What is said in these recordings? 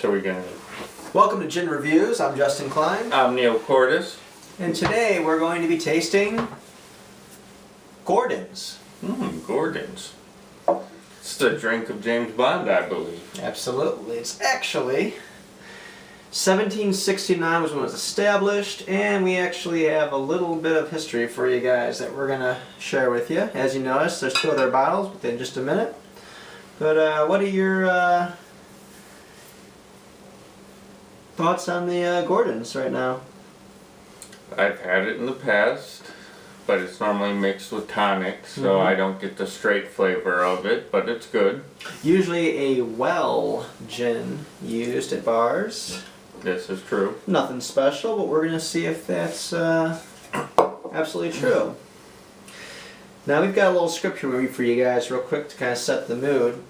So we're gonna. Welcome to Gin Reviews. I'm Justin Klein. I'm Neil Cordes. And today we're going to be tasting Gordon's. Gordon's. It's the drink of James Bond, I believe. Absolutely. It's actually 1769 was when it was established, and we actually have a little bit of history for you guys that we're going to share with you. As you notice, there's two other bottles within just a minute. But what are your thoughts on the Gordon's right now? I've had it in the past, but it's normally mixed with tonic, so I don't get the straight flavor of it, but it's good. Usually a well gin used at bars. This is true. Nothing special, but we're going to see if that's absolutely true. Now we've got a little scripture read for you guys real quick to kind of set the mood.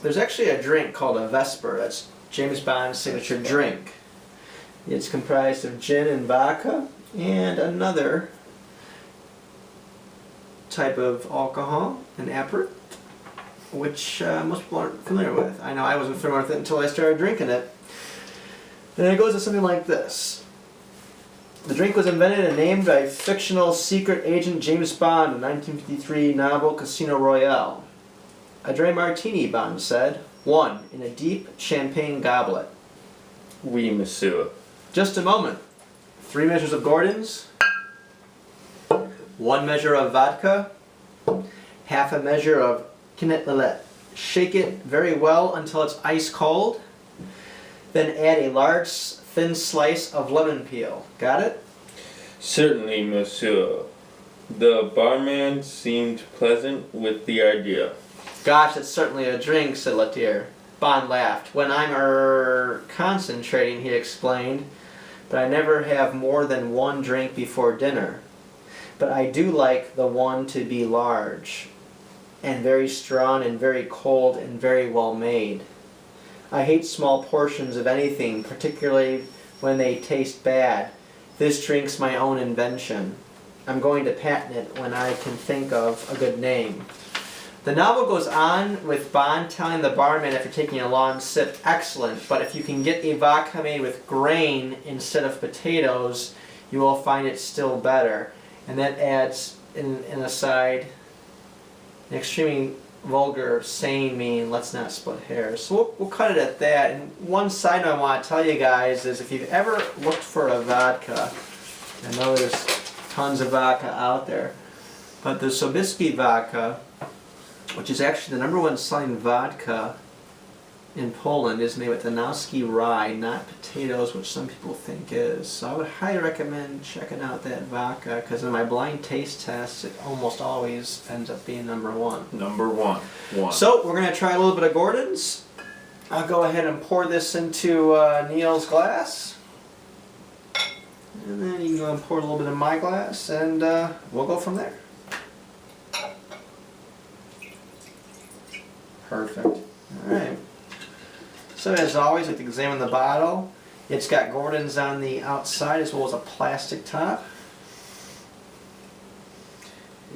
There's actually a drink called a Vesper. That's James Bond's signature drink. It's comprised of gin and vodka and another type of alcohol, an apert, which most people aren't familiar with. I know I wasn't familiar with it until I started drinking it. And it goes to something like this. The drink was invented and named by fictional secret agent James Bond in 1953 novel Casino Royale. A dry martini, Bond said. One, in a deep champagne goblet. Oui, monsieur. Just a moment. 3 measures of Gordon's. 1 measure of vodka. Half a measure of Canette Lillet. Shake it very well until it's ice cold. Then add a large thin slice of lemon peel. Got it? Certainly, monsieur. The barman seemed pleasant with the idea. Gosh, that's certainly a drink, said Latier. Bond laughed. When I'm concentrating, he explained, but I never have more than 1 drink before dinner. But I do like the one to be large, and very strong, and very cold, and very well made. I hate small portions of anything, particularly when they taste bad. This drink's my own invention. I'm going to patent it when I can think of a good name. The novel goes on with Bond telling the barman after taking a long sip, excellent, but if you can get a vodka made with grain instead of potatoes, you will find it still better. And that adds, in an aside, an extremely vulgar saying mean, let's not split hairs. So we'll cut it at that. And one side note I want to tell you guys is if you've ever looked for a vodka, I know there's tons of vodka out there, but the Sobieski vodka, which is actually the #1 selling vodka in Poland, is made with Danowski rye, not potatoes, which some people think is. So I would highly recommend checking out that vodka, because in my blind taste tests, it almost always ends up being #1. Number one. So we're going to try a little bit of Gordon's. I'll go ahead and pour this into Neil's glass. And then you can go and pour a little bit in my glass, and we'll go from there. Perfect. Alright. So as always, let's examine the bottle. It's got Gordon's on the outside as well as a plastic top.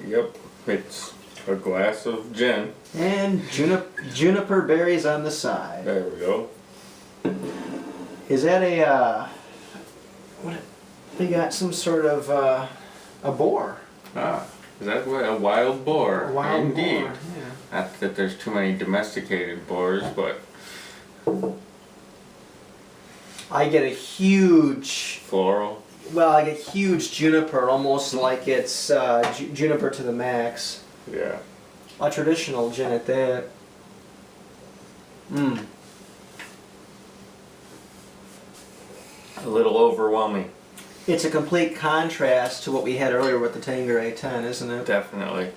Yep, it's a glass of gin. And juniper berries on the side. There we go. Is that a, what, they got some sort of, a boar. Ah, is that what, a wild boar? A wild Indeed. boar, yeah. Not that there's too many domesticated boars, but I get a huge, floral. well, I get huge juniper, almost like it's juniper to the max. Yeah. A traditional gin at that. A little overwhelming. It's a complete contrast to what we had earlier with the Tanqueray 10, isn't it? Definitely.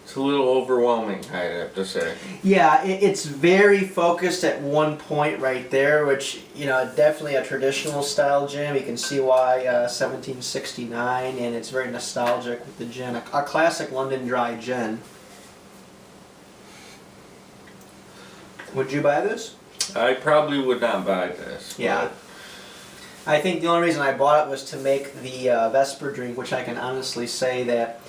It's a little overwhelming, I'd have to say. Yeah, it's very focused at one point right there, which, you know, definitely a traditional style gin. You can see why 1769, and it's very nostalgic with the gin. A classic London dry gin. Would you buy this? I probably would not buy this. Yeah. I think the only reason I bought it was to make the Vesper drink, which I can honestly say that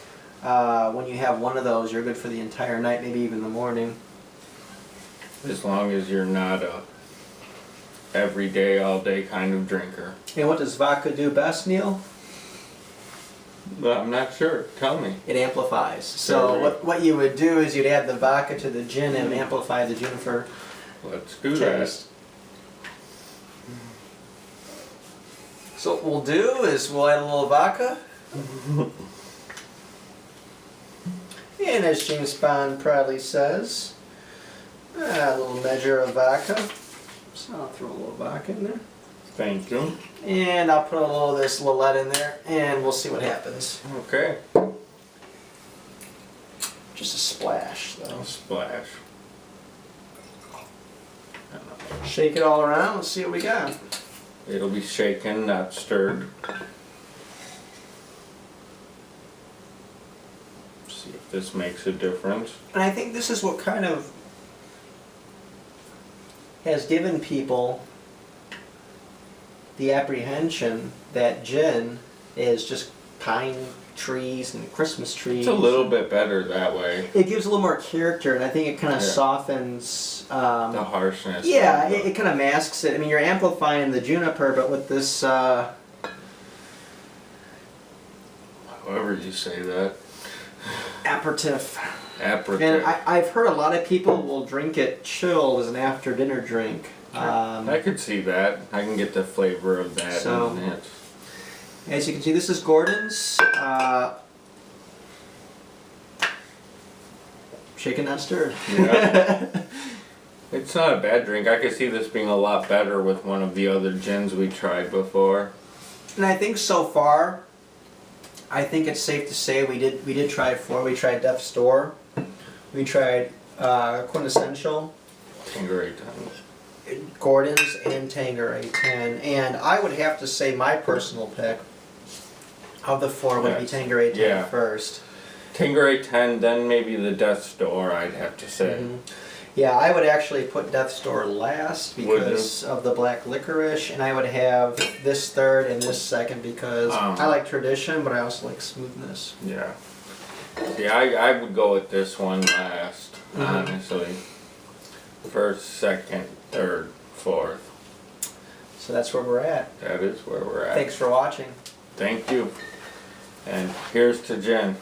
when you have one of those, you're good for the entire night, maybe even the morning. As long as you're not every day, all day kind of drinker. And what does vodka do best, Neil? But I'm not sure. Tell me. It amplifies. So what you would do is you'd add the vodka to the gin and amplify the juniper Let's do taste. So what we'll do is we'll add a little vodka. And as James Bond proudly says, a little measure of vodka. So I'll throw a little vodka in there. Thank you. And I'll put a little of this Lillet in there and we'll see what happens. Okay. Just a splash though. Splash. Shake it all around, let's see what we got. It'll be shaken, not stirred. See if this makes a difference. And I think this is what kind of has given people the apprehension that gin is just pine trees and Christmas trees. It's a little bit better that way. It gives a little more character, and I think it kind of Yeah. softens. The harshness. Yeah, of the- it kind of masks it. I mean, you're amplifying the juniper, but with this. However you say that. Aperitif. Aperitif. And I've heard a lot of people will drink it chilled as an after dinner drink. I could see that. I can get the flavor of that. So- and it's, As you can see, this is Gordon's. Shaken, not stirred. yeah. It's not a bad drink. I could see this being a lot better with one of the other gins we tried before. And I think so far, I think it's safe to say we did try 4. We tried Death's Door. We tried Quintessential, Tanqueray time. Gordon's, and Tanqueray 10. And I would have to say my personal pick of the 4 would be Yes. Tanqueray 10 Yeah. first. Tanqueray 10, then maybe the Death's Door, I'd have to say. Mhm. Yeah, I would actually put Death's Door last because of the black licorice, and I would have this third and this second because I like tradition, but I also like smoothness. Yeah. Yeah, I would go with this one last, Mhm. honestly. First, second, third, fourth. So that's where we're at. That is where we're at. Thanks for watching. Thank you. And here's to Jen.